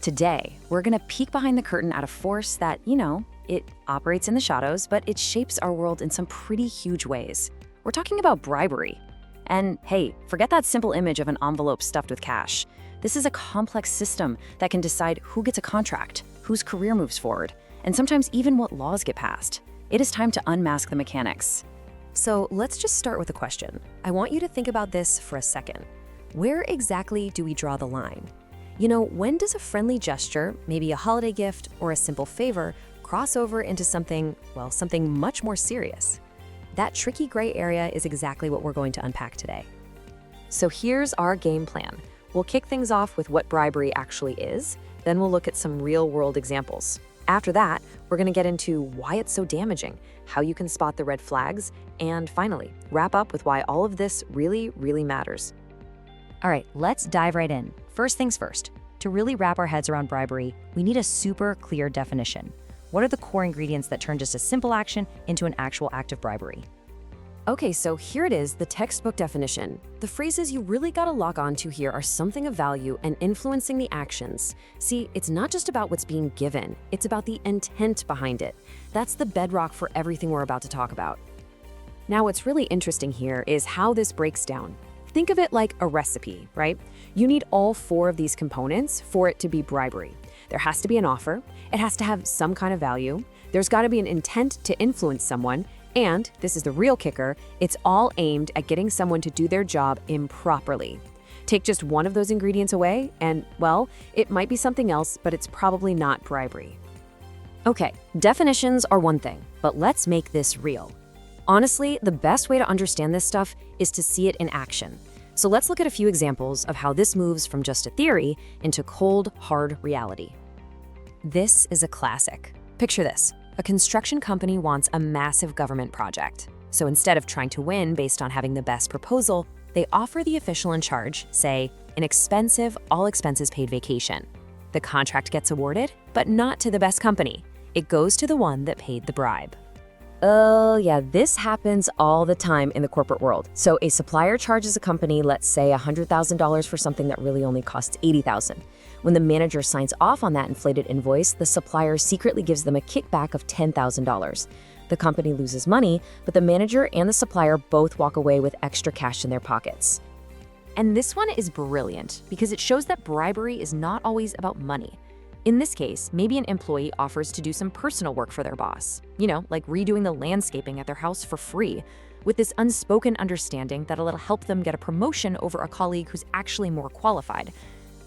Today, we're going to peek behind the curtain at a force that, it operates in the shadows, but it shapes our world in some pretty huge ways. We're talking about bribery. And hey, forget that simple image of an envelope stuffed with cash. This is a complex system that can decide who gets a contract, whose career moves forward, and sometimes even what laws get passed. It is time to unmask the mechanics. So let's just start with a question. I want you to think about this for a second. Where exactly do we draw the line? When does a friendly gesture, maybe a holiday gift or a simple favor, cross over into something much more serious? That tricky gray area is exactly what we're going to unpack today. So here's our game plan. We'll kick things off with what bribery actually is, then we'll look at some real-world examples. After that, we're going to get into why it's so damaging, how you can spot the red flags, and finally, wrap up with why all of this really, really matters. All right, let's dive right in. First things first, to really wrap our heads around bribery, we need a super clear definition. What are the core ingredients that turn just a simple action into an actual act of bribery? Okay, so here it is, the textbook definition. The phrases you really gotta lock onto here are something of value and influencing the actions. See, it's not just about what's being given, it's about the intent behind it. That's the bedrock for everything we're about to talk about. Now, what's really interesting here is how this breaks down. Think of it like a recipe, right? You need all 4 of these components for it to be bribery. There has to be an offer, it has to have some kind of value, there's gotta be an intent to influence someone, and, this is the real kicker, it's all aimed at getting someone to do their job improperly. Take just one of those ingredients away, and, well, it might be something else, but it's probably not bribery. Okay, definitions are one thing, but let's make this real. Honestly, the best way to understand this stuff is to see it in action. So let's look at a few examples of how this moves from just a theory into cold, hard reality. This is a classic. Picture this. A construction company wants a massive government project. So instead of trying to win based on having the best proposal, they offer the official in charge, say, an expensive, all-expenses-paid vacation. The contract gets awarded, but not to the best company. It goes to the one that paid the bribe. Oh yeah, this happens all the time in the corporate world. So a supplier charges a company, let's say $100,000 for something that really only costs $80,000. When the manager signs off on that inflated invoice, the supplier secretly gives them a kickback of $10,000. The company loses money, but the manager and the supplier both walk away with extra cash in their pockets. And this one is brilliant because it shows that bribery is not always about money. In this case, maybe an employee offers to do some personal work for their boss, like redoing the landscaping at their house for free, with this unspoken understanding that it'll help them get a promotion over a colleague who's actually more qualified.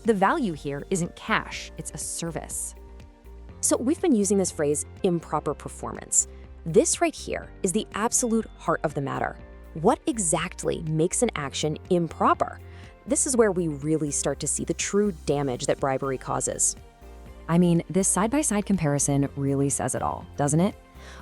The value here isn't cash, it's a service. So we've been using this phrase, improper performance. This right here is the absolute heart of the matter. What exactly makes an action improper? This is where we really start to see the true damage that bribery causes. I mean, this side-by-side comparison really says it all, doesn't it?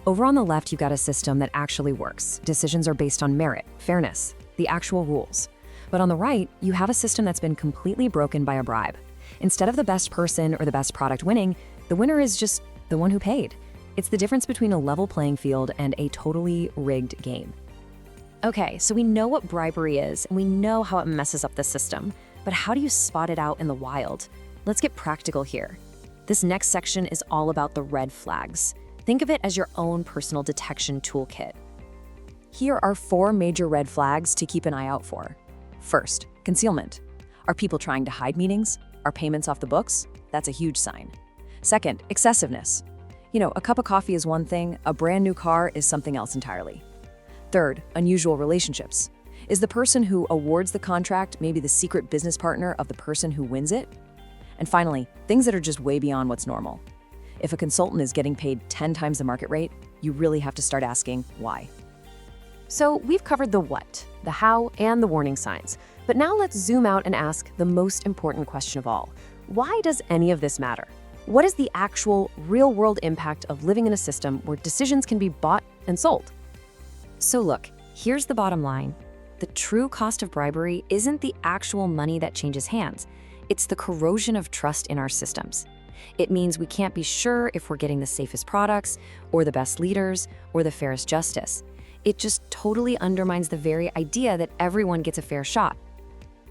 Over on the left, you've got a system that actually works. Decisions are based on merit, fairness, the actual rules. But on the right, you have a system that's been completely broken by a bribe. Instead of the best person or the best product winning, the winner is just the one who paid. It's the difference between a level playing field and a totally rigged game. Okay, so we know what bribery is, and we know how it messes up the system. But how do you spot it out in the wild? Let's get practical here. This next section is all about the red flags. Think of it as your own personal detection toolkit. Here are 4 major red flags to keep an eye out for. First, concealment. Are people trying to hide meetings? Are payments off the books? That's a huge sign. Second, excessiveness. A cup of coffee is one thing, a brand new car is something else entirely. Third, unusual relationships. Is the person who awards the contract maybe the secret business partner of the person who wins it? And finally, things that are just way beyond what's normal. If a consultant is getting paid 10 times the market rate, you really have to start asking why. So we've covered the what, the how, and the warning signs. But now let's zoom out and ask the most important question of all. Why does any of this matter? What is the actual, real-world impact of living in a system where decisions can be bought and sold? So look, here's the bottom line. The true cost of bribery isn't the actual money that changes hands. It's the corrosion of trust in our systems. It means we can't be sure if we're getting the safest products, or the best leaders, or the fairest justice. It just totally undermines the very idea that everyone gets a fair shot.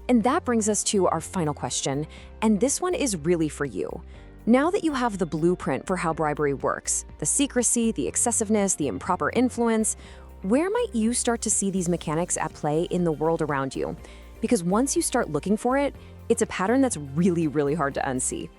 And that brings us to our final question, and this one is really for you. Now that you have the blueprint for how bribery works, the secrecy, the excessiveness, the improper influence, where might you start to see these mechanics at play in the world around you? Because once you start looking for it, it's a pattern that's really, really hard to unsee.